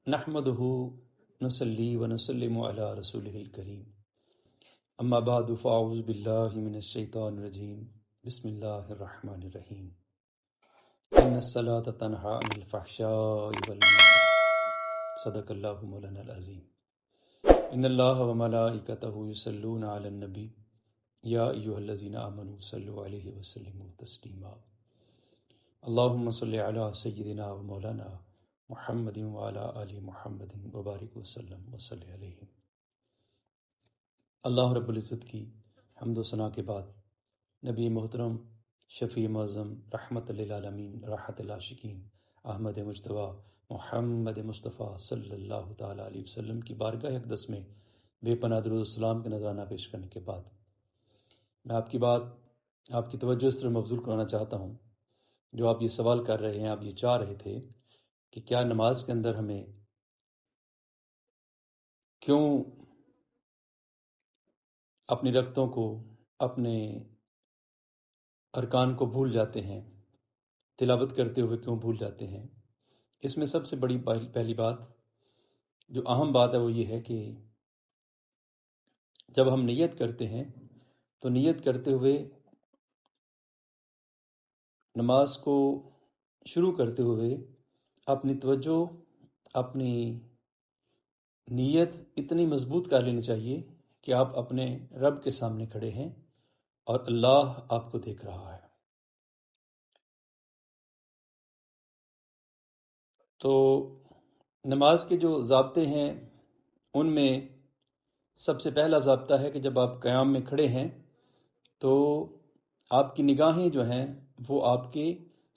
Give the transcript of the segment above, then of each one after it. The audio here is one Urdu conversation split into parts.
نحمدہ نصلی و نسلم علی رسولہ الکریم اما بعد فاعوذ باللہ من الشیطان الرجیم بسم اللہ الرحمن الرحیم ان الصلاۃ تنہی عن الفحشاء والمنکر صدق اللہ مولانا العظیم ان اللہ وملائکتہ یصلون علی النبی یا ایھا الذین آمنوا صلوا علیہ وسلموا تسلیما اللہم صل علی سیدنا و مولانا محمد وعلی آل محمد وبارک وسلم وصلی علیہ۔ اللہ رب العزت کی حمد و ثنا کے بعد نبی محترم شفیع معظم رحمت للعالمین راحت العاشقین احمد مجتبیٰ محمد مصطفیٰ صلی اللہ تعالیٰ علیہ وسلم کی بارگاہ اقدس میں بے پناہ درود و سلام کا نذرانہ پیش کرنے کے بعد میں آپ کی توجہ اس طرح مبذول کرانا چاہتا ہوں۔ جو آپ یہ سوال کر رہے ہیں، آپ یہ چاہ رہے تھے کہ کیا نماز کے اندر ہمیں کیوں اپنی رکعتوں کو، اپنے ارکان کو بھول جاتے ہیں، تلاوت کرتے ہوئے کیوں بھول جاتے ہیں؟ اس میں سب سے بڑی پہلی بات جو اہم بات ہے وہ یہ ہے کہ جب ہم نیت کرتے ہیں تو نیت کرتے ہوئے نماز کو شروع کرتے ہوئے اپنی توجہ، اپنی نیت اتنی مضبوط کر لینی چاہیے کہ آپ اپنے رب کے سامنے کھڑے ہیں اور اللہ آپ کو دیکھ رہا ہے۔ تو نماز کے جو ضابطے ہیں ان میں سب سے پہلا ضابطہ ہے کہ جب آپ قیام میں کھڑے ہیں تو آپ کی نگاہیں جو ہیں وہ آپ کے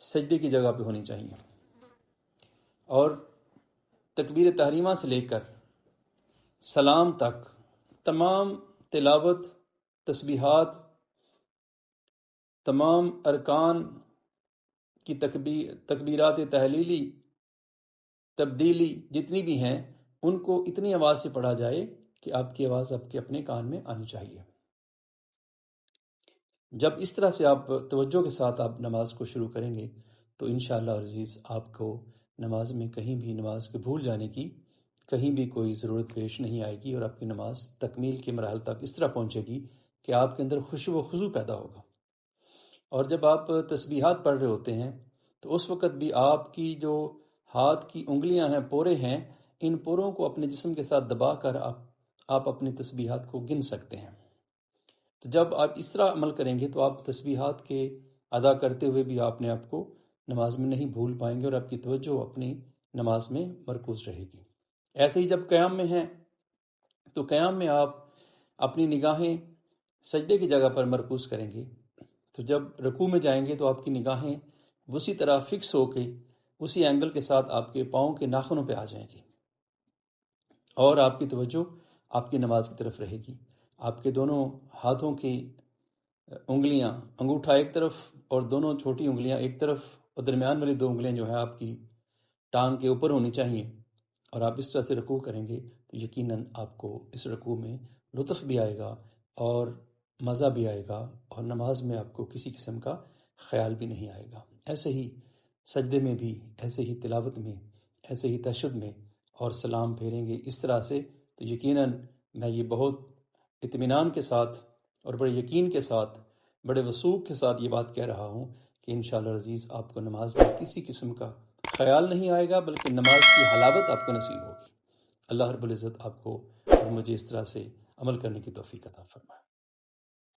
سجدے کی جگہ پہ ہونی چاہیے، اور تکبیر تحریمہ سے لے کر سلام تک تمام تلاوت، تسبیحات، تمام ارکان کی تکبیرات تحلیلی، تبدیلی جتنی بھی ہیں ان کو اتنی آواز سے پڑھا جائے کہ آپ کی آواز آپ کے اپنے کان میں آنی چاہیے۔ جب اس طرح سے آپ توجہ کے ساتھ آپ نماز کو شروع کریں گے تو انشاءاللہ عزیز آپ کو نماز میں کہیں بھی نماز کے بھول جانے کی کہیں بھی کوئی ضرورت پیش نہیں آئے گی، اور آپ کی نماز تکمیل کے مراحل تک اس طرح پہنچے گی کہ آپ کے اندر خشوع و خضوع پیدا ہوگا۔ اور جب آپ تسبیحات پڑھ رہے ہوتے ہیں تو اس وقت بھی آپ کی جو ہاتھ کی انگلیاں ہیں، پورے ہیں، ان پوروں کو اپنے جسم کے ساتھ دبا کر آپ اپنی تسبیحات کو گن سکتے ہیں۔ تو جب آپ اس طرح عمل کریں گے تو آپ تسبیحات کے ادا کرتے ہوئے بھی اپنے آپ کو نماز میں نہیں بھول پائیں گے، اور آپ کی توجہ اپنی نماز میں مرکوز رہے گی۔ ایسے ہی جب قیام میں ہیں تو قیام میں آپ اپنی نگاہیں سجدے کی جگہ پر مرکوز کریں گے، تو جب رکوع میں جائیں گے تو آپ کی نگاہیں اسی طرح فکس ہو کے اسی اینگل کے ساتھ آپ کے پاؤں کے ناخنوں پہ آ جائیں گی، اور آپ کی توجہ آپ کی نماز کی طرف رہے گی۔ آپ کے دونوں ہاتھوں کی انگلیاں، انگوٹھا ایک طرف اور دونوں چھوٹی انگلیاں ایک طرف، اور درمیان والی دو انگلیاں جو ہے آپ کی ٹانگ کے اوپر ہونی چاہیے، اور آپ اس طرح سے رکوع کریں گے تو یقیناً آپ کو اس رکوع میں لطف بھی آئے گا اور مزہ بھی آئے گا، اور نماز میں آپ کو کسی قسم کا خیال بھی نہیں آئے گا۔ ایسے ہی سجدے میں بھی، ایسے ہی تلاوت میں، ایسے ہی تشہد میں، اور سلام پھیریں گے اس طرح سے، تو یقیناً میں یہ بہت اطمینان کے ساتھ اور بڑے یقین کے ساتھ، بڑے وثوق کے ساتھ یہ بات کہہ رہا ہوں کہ انشاءاللہ عزیز آپ کو نماز میں کسی قسم کا خیال نہیں آئے گا، بلکہ نماز کی حلاوت آپ کو نصیب ہوگی۔ اللہ رب العزت آپ کو اور مجھے اس طرح سے عمل کرنے کی توفیق عطا فرمائے۔